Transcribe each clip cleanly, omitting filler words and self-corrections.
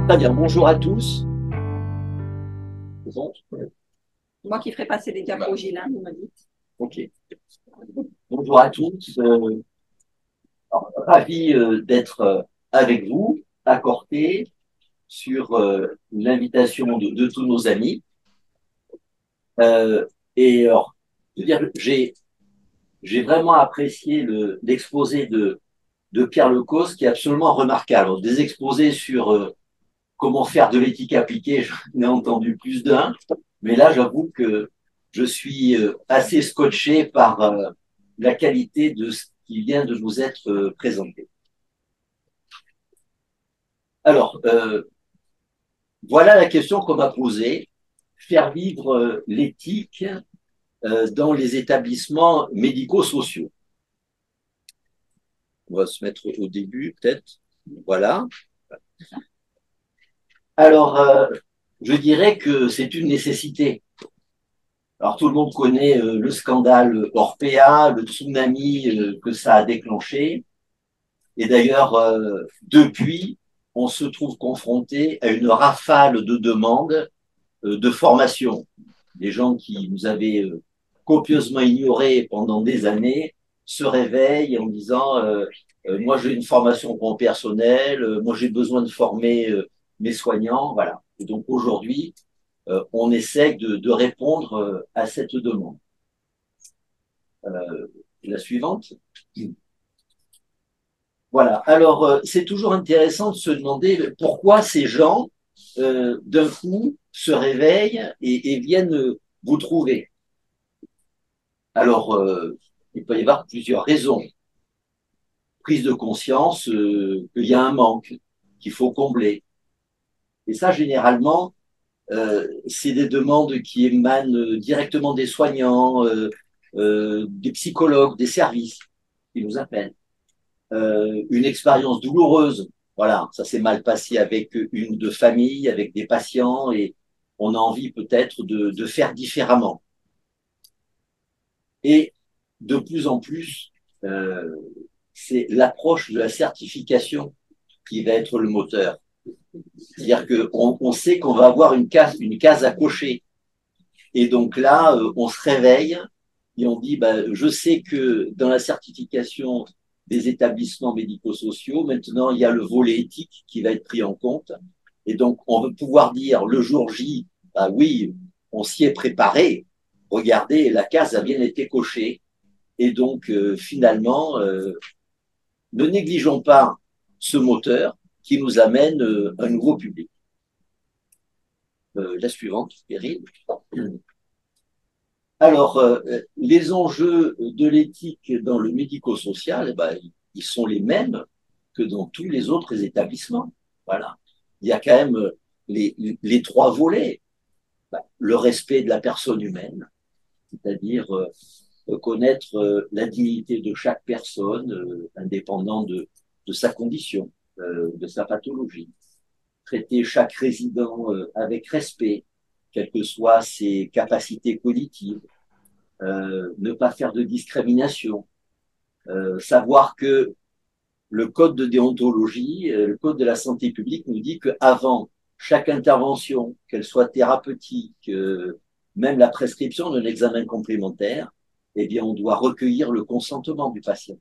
Très bien, bonjour à tous. Bon, Moi qui ferai passer les diapos, Gilles, vous me dites. ok. Bonjour à tous. Ravi d'être avec vous, à Corté, sur l'invitation de tous nos amis. Euh, et alors, je veux dire, j'ai vraiment apprécié l'exposé de Pierre Lecos, qui est absolument remarquable. Alors, des exposés sur comment faire de l'éthique appliquée, j'en ai entendu plus d'un, mais là, j'avoue que je suis assez scotché par la qualité de ce qui vient de nous être présenté. Alors, voilà la question qu'on m'a posée. Faire vivre l'éthique dans les établissements médico-sociaux. On va se mettre au début, peut-être. Voilà. Alors, je dirais que c'est une nécessité. Alors, tout le monde connaît le scandale Orpea, le tsunami que ça a déclenché. Et d'ailleurs, depuis, on se trouve confronté à une rafale de demandes de formation. Des gens qui nous avaient copieusement ignorés pendant des années se réveillent en disant moi j'ai une formation pour mon personnel, moi j'ai besoin de former mes soignants, voilà. Et donc aujourd'hui, on essaie de répondre à cette demande. La suivante. Voilà. Alors, c'est toujours intéressant de se demander pourquoi ces gens, d'un coup, se réveillent et viennent vous trouver. Alors, il peut y avoir plusieurs raisons. Prise de conscience qu'il y a un manque qu'il faut combler. Et ça, généralement, c'est des demandes qui émanent directement des soignants, des psychologues, des services qui nous appellent. Une expérience douloureuse. Voilà, ça s'est mal passé avec une de famille, avec des patients, et on a envie peut-être de faire différemment. Et de plus en plus, euh, c'est l'approche de la certification qui va être le moteur. C'est-à-dire qu'on on sait qu'on va avoir une case à cocher. Et donc là, on se réveille et on dit, bah, je sais que dans la certification des établissements médico-sociaux, maintenant, il y a le volet éthique qui va être pris en compte. Et donc, on veut pouvoir dire le jour J, bah oui, on s'y est préparé. Regardez, la case a bien été cochée. Et donc, finalement, ne négligeons pas ce moteur qui nous amène un nouveau public. La suivante, Péril. Alors, les enjeux de l'éthique dans le médico-social, eh ben, ils sont les mêmes que dans tous les autres établissements. Voilà. Il y a quand même les trois volets. Ben, le respect de la personne humaine, c'est-à-dire connaître la dignité de chaque personne, indépendant de sa condition, de sa pathologie. Traiter chaque résident avec respect, quelles que soient ses capacités cognitives, ne pas faire de discrimination, savoir que le code de déontologie, le code de la santé publique nous dit qu'avant chaque intervention, qu'elle soit thérapeutique, même la prescription d'un examen complémentaire, eh bien, on doit recueillir le consentement du patient.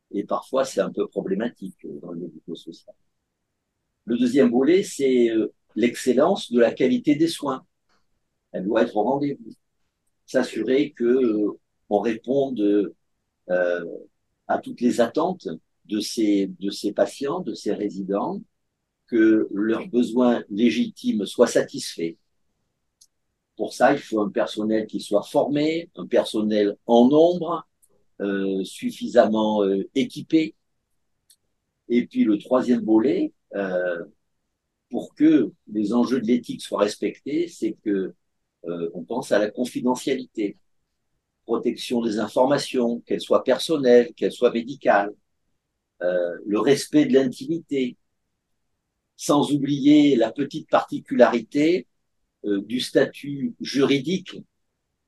Et parfois, c'est un peu problématique dans le médico-social. Le deuxième volet, c'est l'excellence de la qualité des soins. Elle doit être au rendez-vous. S'assurer que on réponde euh, à toutes les attentes de ces patients, de ces résidents, que leurs besoins légitimes soient satisfaits. Pour ça, il faut un personnel qui soit formé, un personnel en nombre, suffisamment équipé. Et puis le troisième volet, pour que les enjeux de l'éthique soient respectés, c'est que on pense à la confidentialité, protection des informations, qu'elles soient personnelles, qu'elles soient médicales, le respect de l'intimité, sans oublier la petite particularité du statut juridique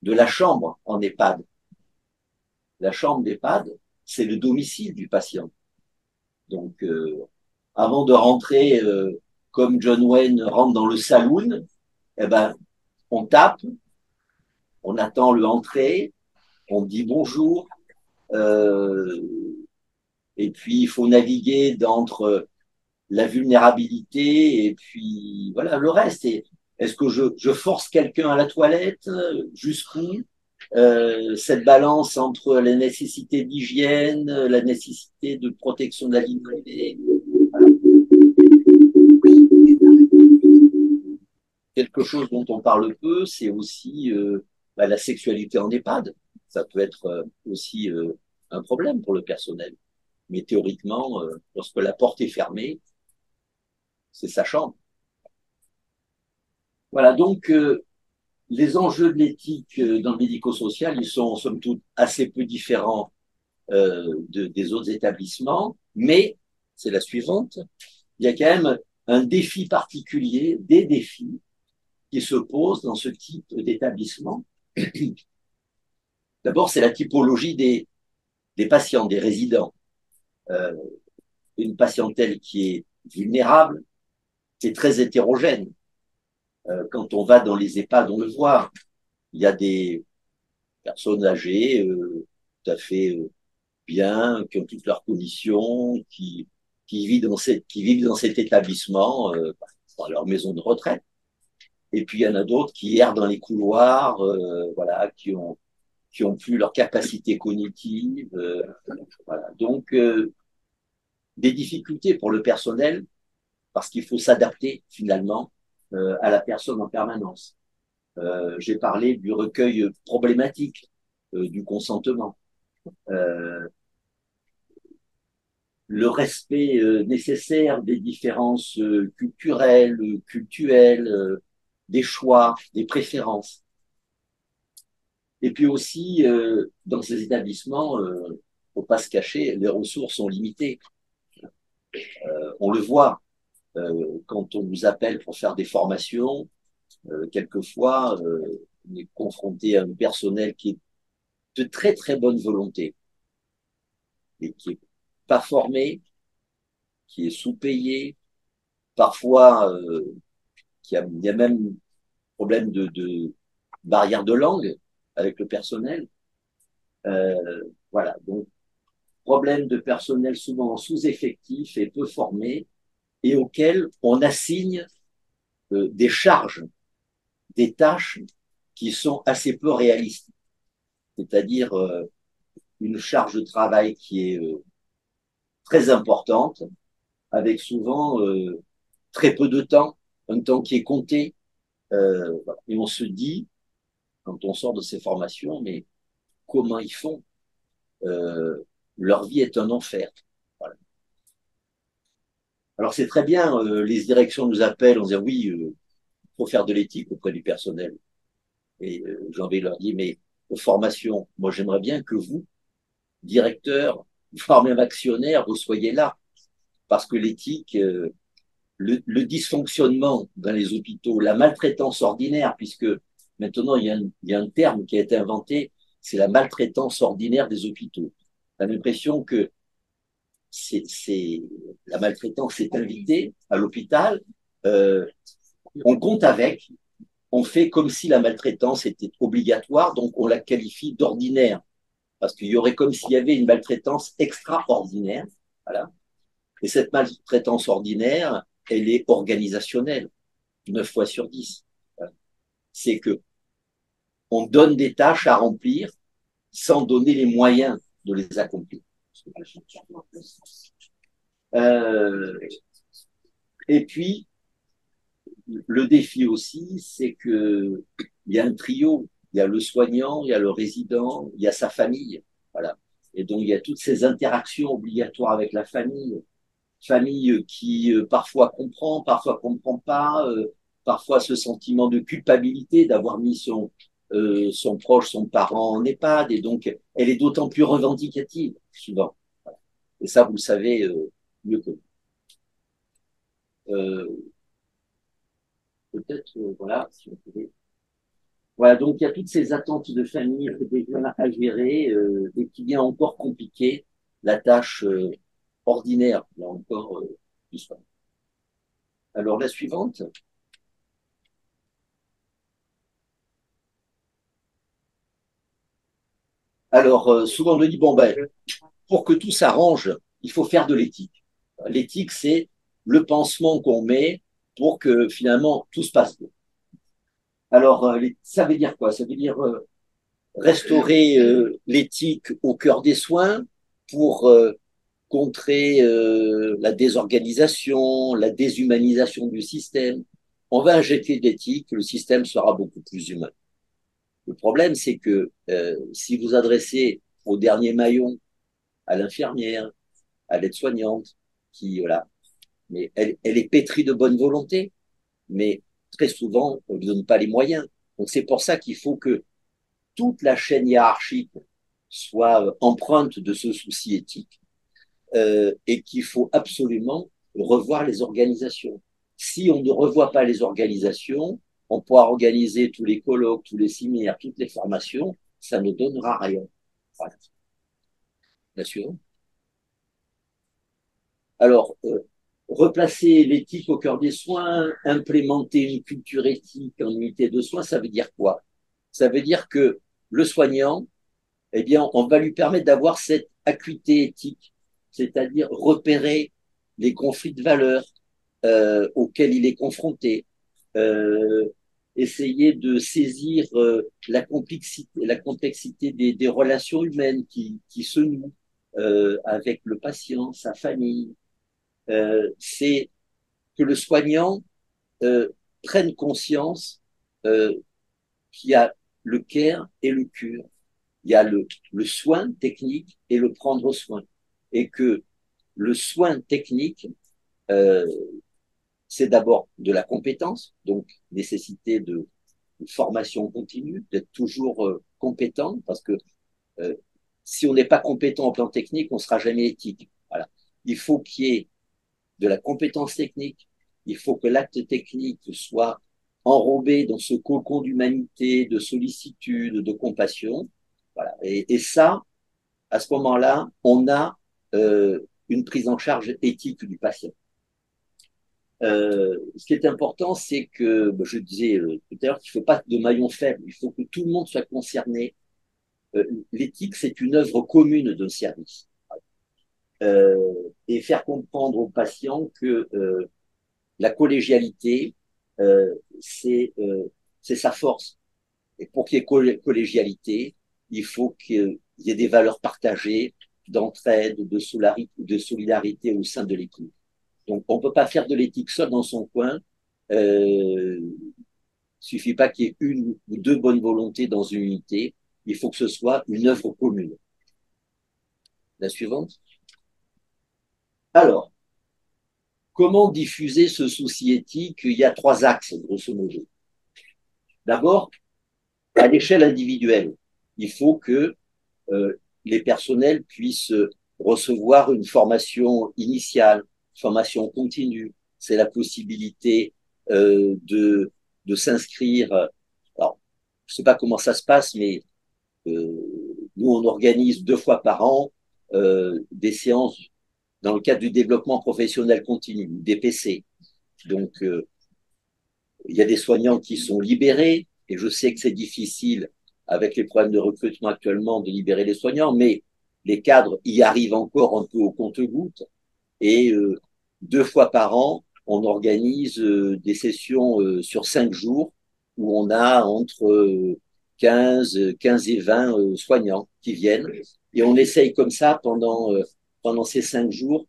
de la chambre en EHPAD. La chambre d'EHPAD, c'est le domicile du patient. Donc, avant de rentrer comme John Wayne rentre dans le saloon, eh ben, on tape, on attend le entrée, on dit bonjour, euh, et puis il faut naviguer entre la vulnérabilité et puis voilà le reste. Est-ce que je force quelqu'un à la toilette? Jusqu'où? Cette balance entre la nécessité d'hygiène, la nécessité de protection de la vie privée. Quelque chose dont on parle peu, c'est aussi la sexualité en EHPAD. Ça peut être aussi un problème pour le personnel. Mais théoriquement, lorsque la porte est fermée, c'est sa chambre. Voilà, donc les enjeux de l'éthique dans le médico-social, ils sont somme toute assez peu différents des autres établissements, mais c'est la suivante, il y a quand même un défi particulier, des défis qui se posent dans ce type d'établissement. D'abord, c'est la typologie des patients, des résidents. Euh, une patientèle qui est vulnérable, qui est très hétérogène. Quand on va dans les EHPAD, on le voit, il y a des personnes âgées tout à fait bien, qui ont toutes leurs conditions, qui vivent dans cet établissement, dans leur maison de retraite. Et puis il y en a d'autres qui errent dans les couloirs, voilà, qui ont plus leur capacité cognitive. Voilà. Donc des difficultés pour le personnel parce qu'il faut s'adapter finalement à la personne en permanence. J'ai parlé du recueil problématique du consentement. Euh, le respect nécessaire des différences culturelles, cultuelles, des choix, des préférences. Et puis aussi, dans ces établissements, faut pas se cacher, les ressources sont limitées. On le voit quand on nous appelle pour faire des formations. Quelquefois, on est confronté à un personnel qui est de très très bonne volonté et qui est pas formé, qui est sous-payé, parfois il y a même problème de barrière de langue avec le personnel. Voilà, donc problème de personnel souvent sous-effectif et peu formé et auquel on assigne des charges, des tâches qui sont assez peu réalistes. C'est-à-dire une charge de travail qui est très importante, avec souvent très peu de temps, un temps qui est compté. Et on se dit, quand on sort de ces formations, mais comment ils font? Leur vie est un enfer. Voilà. Alors c'est très bien, les directions nous appellent, on dit oui, il faut faire de l'éthique auprès du personnel. Et j'ai envie de leur dire, mais aux formations, moi j'aimerais bien que vous, directeur, voire même actionnaire, vous soyez là. Parce que l'éthique, le dysfonctionnement dans les hôpitaux, la maltraitance ordinaire, puisque maintenant il y a un terme qui a été inventé, c'est la maltraitance ordinaire des hôpitaux. On a l'impression que la maltraitance est invitée à l'hôpital, euh, on compte avec, on fait comme si la maltraitance était obligatoire, donc on la qualifie d'ordinaire, parce qu'il y aurait comme s'il y avait une maltraitance extraordinaire, voilà. Et cette maltraitance ordinaire, elle est organisationnelle, 9 fois sur 10. C'est que on donne des tâches à remplir sans donner les moyens de les accomplir. Euh, et puis, le défi aussi, c'est que il y a un trio, il y a le soignant, il y a le résident, il y a sa famille, voilà. Et donc il y a toutes ces interactions obligatoires avec la famille qui parfois comprend pas, parfois ce sentiment de culpabilité d'avoir mis son proche, son parent en EHPAD, et donc elle est d'autant plus revendicative souvent. Voilà. Et ça, vous le savez mieux que peut-être, voilà, si on pouvait. Voilà, donc il y a toutes ces attentes de famille à gérer et qui vient encore compliquer la tâche ordinaire, là encore, du soin. Alors, la suivante. Alors, souvent on nous dit, bon, ben, pour que tout s'arrange, il faut faire de l'éthique. L'éthique, c'est le pansement qu'on met pour que finalement tout se passe bien. Alors, ça veut dire quoi? Ça veut dire restaurer l'éthique au cœur des soins pour contrer la désorganisation, la déshumanisation du système. On va injecter de l'éthique, le système sera beaucoup plus humain. Le problème, c'est que si vous adressez au dernier maillon, à l'infirmière, à l'aide-soignante, qui, voilà, mais elle est pétrie de bonne volonté, mais très souvent, on ne lui donne pas les moyens. Donc c'est pour ça qu'il faut que toute la chaîne hiérarchique soit empreinte de ce souci éthique et qu'il faut absolument revoir les organisations. Si on ne revoit pas les organisations, on pourra organiser tous les colloques, tous les séminaires, toutes les formations, ça ne donnera rien. Voilà. Bien sûr. Alors, replacer l'éthique au cœur des soins, implémenter une culture éthique en unité de soins, ça veut dire quoi? Ça veut dire que le soignant, eh bien, on va lui permettre d'avoir cette acuité éthique, c'est-à-dire repérer les conflits de valeurs auxquels il est confronté, euh, essayer de saisir la complexité des relations humaines qui se nouent avec le patient, sa famille. C'est que le soignant euh, prenne conscience euh, qu'il y a le care et le cure. Il y a le soin technique et le prendre soin. Et que le soin technique, euh, c'est d'abord de la compétence, donc nécessité de formation continue, d'être toujours compétent, parce que euh, si on n'est pas compétent au plan technique, on ne sera jamais éthique. Voilà. Il faut qu'il y ait de la compétence technique, il faut que l'acte technique soit enrobé dans ce cocon d'humanité, de sollicitude, de compassion. Voilà. Et ça, à ce moment-là, on a une prise en charge éthique du patient. Ce qui est important, c'est que, je disais tout à l'heure, qu'il ne faut pas de maillon faible, il faut que tout le monde soit concerné. L'éthique, c'est une œuvre commune d'un service. Et faire comprendre aux patients que la collégialité, euh, c'est euh, sa force. Et pour qu'il y ait collégialité, il faut qu'il y ait des valeurs partagées, d'entraide, de solidarité au sein de l'équipe. Donc, on ne peut pas faire de l'éthique seul dans son coin. Il suffit pas qu'il y ait une ou deux bonnes volontés dans une unité. Il faut que ce soit une œuvre commune. La suivante. Alors, comment diffuser ce souci éthique? Il y a trois axes, grosso modo. D'abord, à l'échelle individuelle, il faut que les personnels puissent recevoir une formation initiale, formation continue. C'est la possibilité de s'inscrire. Alors, je ne sais pas comment ça se passe, mais nous, on organise 2 fois par an des séances dans le cadre du développement professionnel continu, DPC. Donc, il y a des soignants qui sont libérés, et je sais que c'est difficile avec les problèmes de recrutement actuellement de libérer les soignants, mais les cadres y arrivent encore un peu au compte-gouttes. Et 2 fois par an, on organise des sessions sur 5 jours où on a entre 15 et 20 soignants qui viennent. Et on essaye comme ça pendant ces 5 jours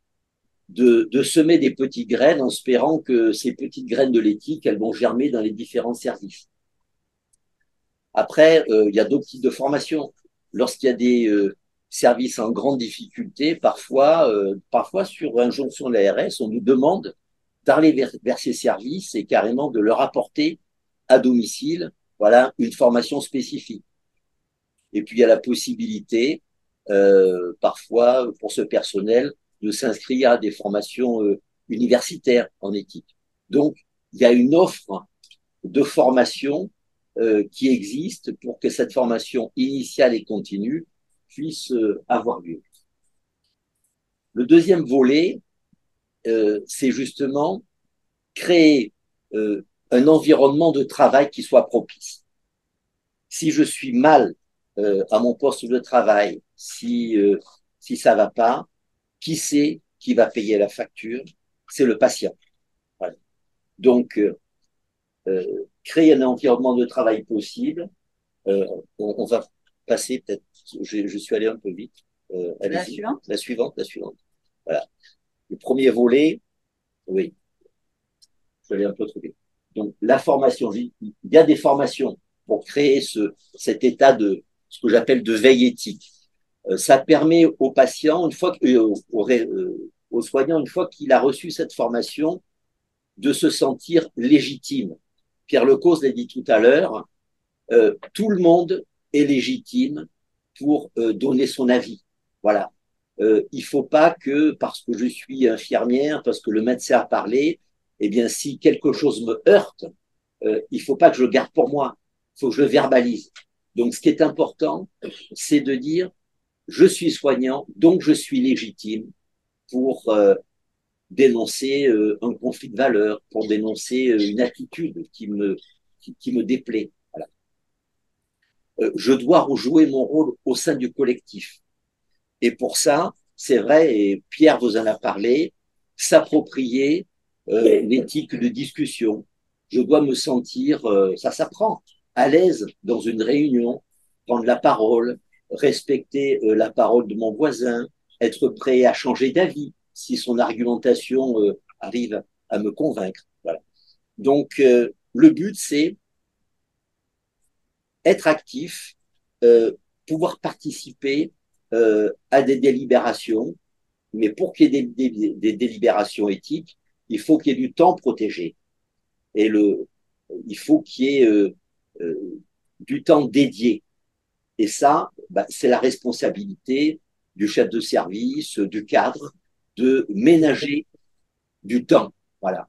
de semer des petites graines en espérant que ces petites graines de l'éthique, elles vont germer dans les différents services. Après, il y a d'autres types de formations. Lorsqu'il y a des services en grande difficulté, parfois sur injonction de l'ARS, on nous demande d'aller vers ces services et carrément de leur apporter à domicile, voilà, une formation spécifique. Et puis il y a la possibilité, parfois pour ce personnel, de s'inscrire à des formations universitaires en éthique. Donc il y a une offre de formation qui existe pour que cette formation initiale et continue puisse avoir lieu. Le deuxième volet, c'est justement créer un environnement de travail qui soit propice. Si je suis mal à mon poste de travail, si ça va pas, qui c'est qui va payer la facture? C'est le patient. Voilà. Donc, créer un environnement de travail possible. On va passer peut-être, je suis allé un peu vite. La Allez-y. suivante. La suivante. Voilà. Le premier volet, oui, je suis allé un peu trop vite. Donc, la formation, il y a des formations pour créer cet état de ce que j'appelle de veille éthique. Ça permet aux patients, une fois aux soignants, une fois qu'il a reçu cette formation, de se sentir légitime. Pierre Lecause l'a dit tout à l'heure, tout le monde est légitime pour donner son avis. Voilà. Il ne faut pas que, parce que je suis infirmière, parce que le médecin a parlé, eh bien, si quelque chose me heurte, il ne faut pas que je le garde pour moi. Il faut que je le verbalise. Donc, ce qui est important, c'est de dire, je suis soignant, donc je suis légitime pour dénoncer un conflit de valeurs, pour dénoncer une attitude qui me déplaît. Voilà. Je dois jouer mon rôle au sein du collectif. Et pour ça, c'est vrai, et Pierre vous en a parlé, s'approprier l'éthique de discussion. Je dois me sentir, ça s'apprend, à l'aise dans une réunion, prendre la parole, respecter la parole de mon voisin, être prêt à changer d'avis si son argumentation arrive à me convaincre. Voilà. Donc, le but, c'est être actif, euh, pouvoir participer à des délibérations, mais pour qu'il y ait des délibérations éthiques, il faut qu'il y ait du temps protégé. Et il faut qu'il y ait du temps dédié. Et ça, bah, c'est la responsabilité du chef de service, du cadre, de ménager du temps. Voilà.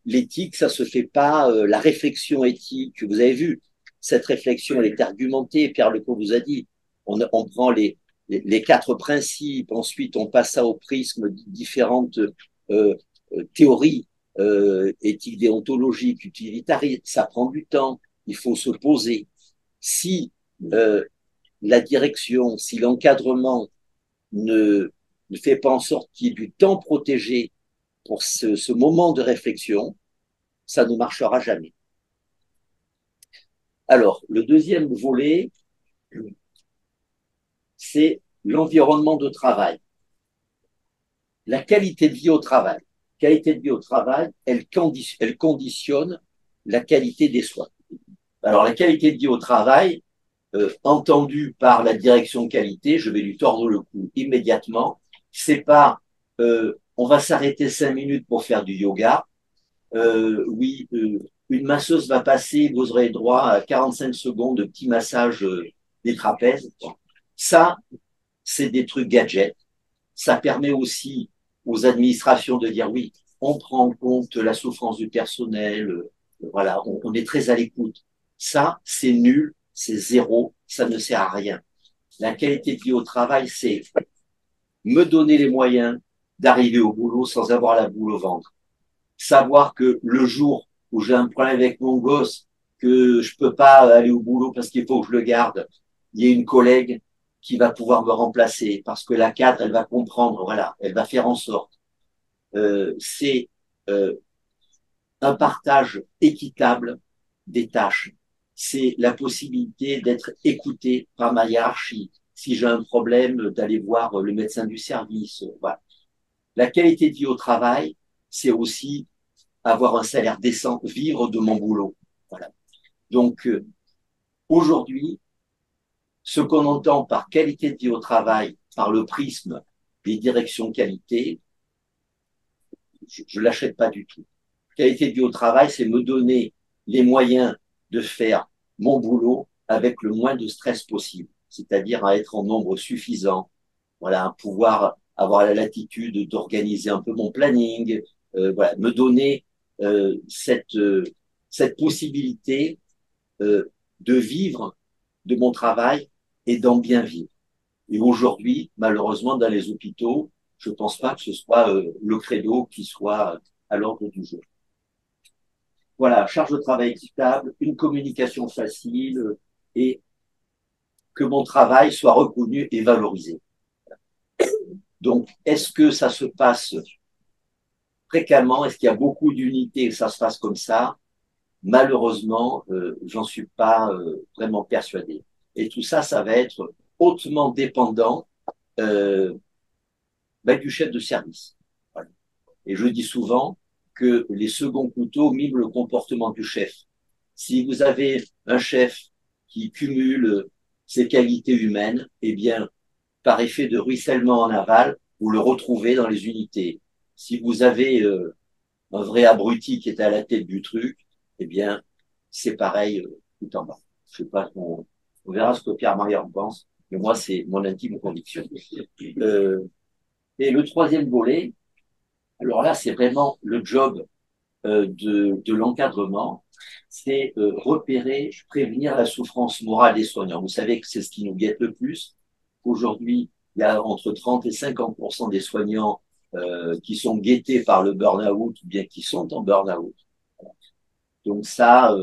L'éthique, ça se fait pas. La réflexion éthique, vous avez vu, cette réflexion, elle est argumentée. Pierre Lecaux vous a dit, on prend les quatre principes, ensuite on passe ça au prisme de différentes euh, théories éthiques, déontologiques, utilitaristes. Ça prend du temps. Il faut se poser. Si la direction, si l'encadrement ne fait pas en sorte qu'il y ait du temps protégé pour ce moment de réflexion, ça ne marchera jamais. Alors, le deuxième volet, c'est l'environnement de travail. La qualité de vie au travail. La qualité de vie au travail, elle conditionne la qualité des soins. Alors, la qualité de vie au travail, entendue par la direction qualité, je vais lui tordre le cou immédiatement. C'est pas on va s'arrêter 5 minutes pour faire du yoga. Oui, une masseuse va passer, vous aurez droit à 45 secondes de petit massage des trapèzes. Ça, c'est des trucs gadgets. Ça permet aussi aux administrations de dire oui, on prend en compte la souffrance du personnel, voilà, on est très à l'écoute. Ça, c'est nul, c'est zéro, ça ne sert à rien. La qualité de vie au travail, c'est me donner les moyens d'arriver au boulot sans avoir la boule au ventre. Savoir que le jour où j'ai un problème avec mon gosse, que je peux pas aller au boulot parce qu'il faut que je le garde, il y a une collègue qui va pouvoir me remplacer parce que la cadre, elle va comprendre, voilà, elle va faire en sorte. C'est euh, un partage équitable des tâches. C'est la possibilité d'être écouté par ma hiérarchie. Si j'ai un problème, d'aller voir le médecin du service. Voilà. La qualité de vie au travail, c'est aussi avoir un salaire décent, vivre de mon boulot. Voilà. Donc, aujourd'hui, ce qu'on entend par qualité de vie au travail, par le prisme des directions qualité, je ne l'achète pas du tout. Qualité de vie au travail, c'est me donner les moyens de faire mon boulot avec le moins de stress possible, c'est-à-dire à être en nombre suffisant, voilà, à pouvoir avoir la latitude d'organiser un peu mon planning, voilà, me donner cette possibilité de vivre de mon travail et d'en bien vivre. Et aujourd'hui, malheureusement, dans les hôpitaux, je ne pense pas que ce soit le credo qui soit à l'ordre du jour. voilà, charge de travail équitable, une communication facile et que mon travail soit reconnu et valorisé. Donc, est-ce que ça se passe fréquemment? Est-ce qu'il y a beaucoup d'unités et que ça se passe comme ça? Malheureusement, j'en suis pas vraiment persuadé. Et tout ça, ça va être hautement dépendant euh, du chef de service. Voilà. Et je dis souvent que les seconds couteaux miment le comportement du chef. Si vous avez un chef qui cumule ses qualités humaines, eh bien, par effet de ruissellement en aval, vous le retrouvez dans les unités. Si vous avez un vrai abruti qui est à la tête du truc, eh bien, c'est pareil tout en bas. Je sais pas, on verra ce que Pierre-Marie en pense, mais moi, c'est mon intime conviction. Euh, et le troisième volet, alors là, c'est vraiment le job de l'encadrement, c'est repérer, prévenir la souffrance morale des soignants. Vous savez que c'est ce qui nous guette le plus. Aujourd'hui, il y a entre 30 et 50% des soignants qui sont guettés par le burn-out ou bien qui sont en burn-out. Donc ça,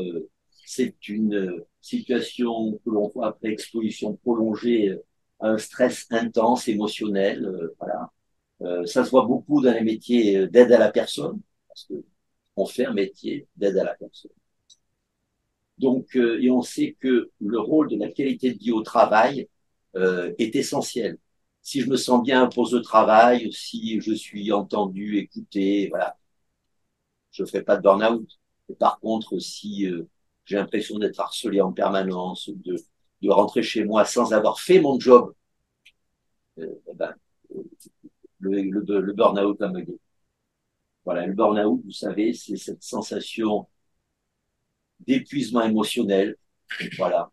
c'est une situation que l'on voit après exposition prolongée à un stress intense, émotionnel. Voilà. Ça se voit beaucoup dans les métiers d'aide à la personne, parce que on fait un métier d'aide à la personne. Donc, et on sait que le rôle de la qualité de vie au travail est essentiel. Si je me sens bien à poste de travail, si je suis entendu, écouté, voilà, je ne ferai pas de burn-out. Et par contre, si j'ai l'impression d'être harcelé en permanence, de rentrer chez moi sans avoir fait mon job, eh ben, le burn-out va me guider. Voilà, le burn-out, vous savez, c'est cette sensation d'épuisement émotionnel. Voilà,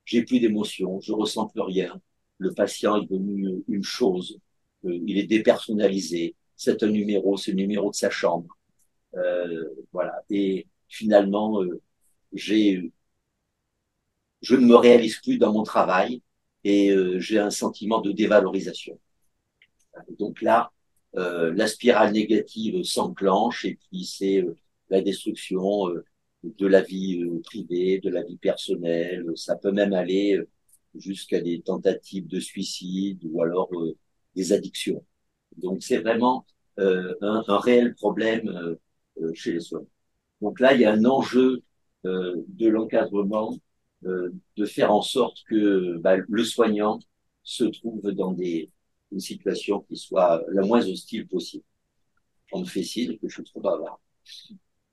j'ai plus d'émotions, je ressens plus rien. Le patient est devenu une chose, il est dépersonnalisé. C'est un numéro, c'est le numéro de sa chambre. Voilà. Et finalement, j'ai, je ne me réalise plus dans mon travail et j'ai un sentiment de dévalorisation. Donc là, la spirale négative s'enclenche et puis c'est la destruction de la vie privée, de la vie personnelle. Ça peut même aller jusqu'à des tentatives de suicide ou alors des addictions. Donc c'est vraiment un réel problème chez les soignants. Donc là, il y a un enjeu de l'encadrement de faire en sorte que le soignant se trouve dans une situation qui soit la moins hostile possible. On me fait signe que je suis trop bavard.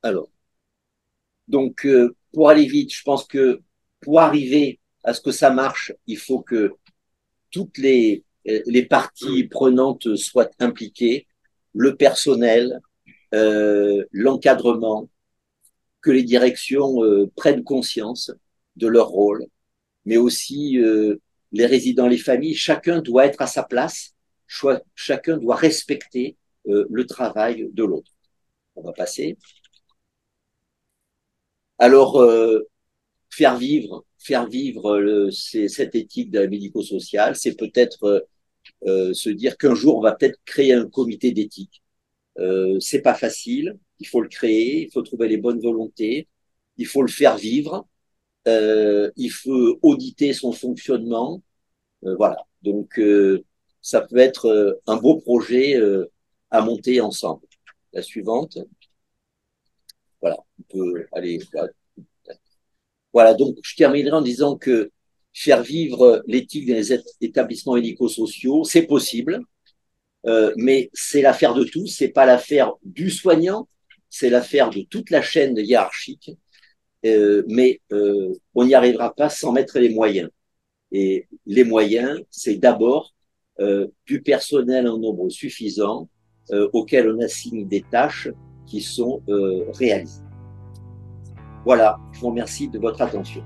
Alors, donc, pour aller vite, je pense que pour arriver à ce que ça marche, il faut que toutes les parties prenantes soient impliquées, le personnel, l'encadrement, que les directions prennent conscience de leur rôle, mais aussi les résidents, les familles. Chacun doit être à sa place, chacun doit respecter le travail de l'autre. On va passer. Alors, faire vivre cette éthique de la médico-sociale, c'est peut-être se dire qu'un jour, on va peut-être créer un comité d'éthique. C'est pas facile, il faut le créer, il faut trouver les bonnes volontés, il faut le faire vivre, il faut auditer son fonctionnement. Voilà. Donc, ça peut être un beau projet à monter ensemble. La suivante. Voilà. On peut aller. Voilà. Donc, je terminerai en disant que faire vivre l'éthique dans les établissements médico-sociaux, c'est possible, mais c'est l'affaire de tous. C'est pas l'affaire du soignant, c'est l'affaire de toute la chaîne hiérarchique. Mais on n'y arrivera pas sans mettre les moyens. Et les moyens, c'est d'abord du personnel en nombre suffisant auquel on assigne des tâches qui sont réalisées. Voilà, je vous remercie de votre attention.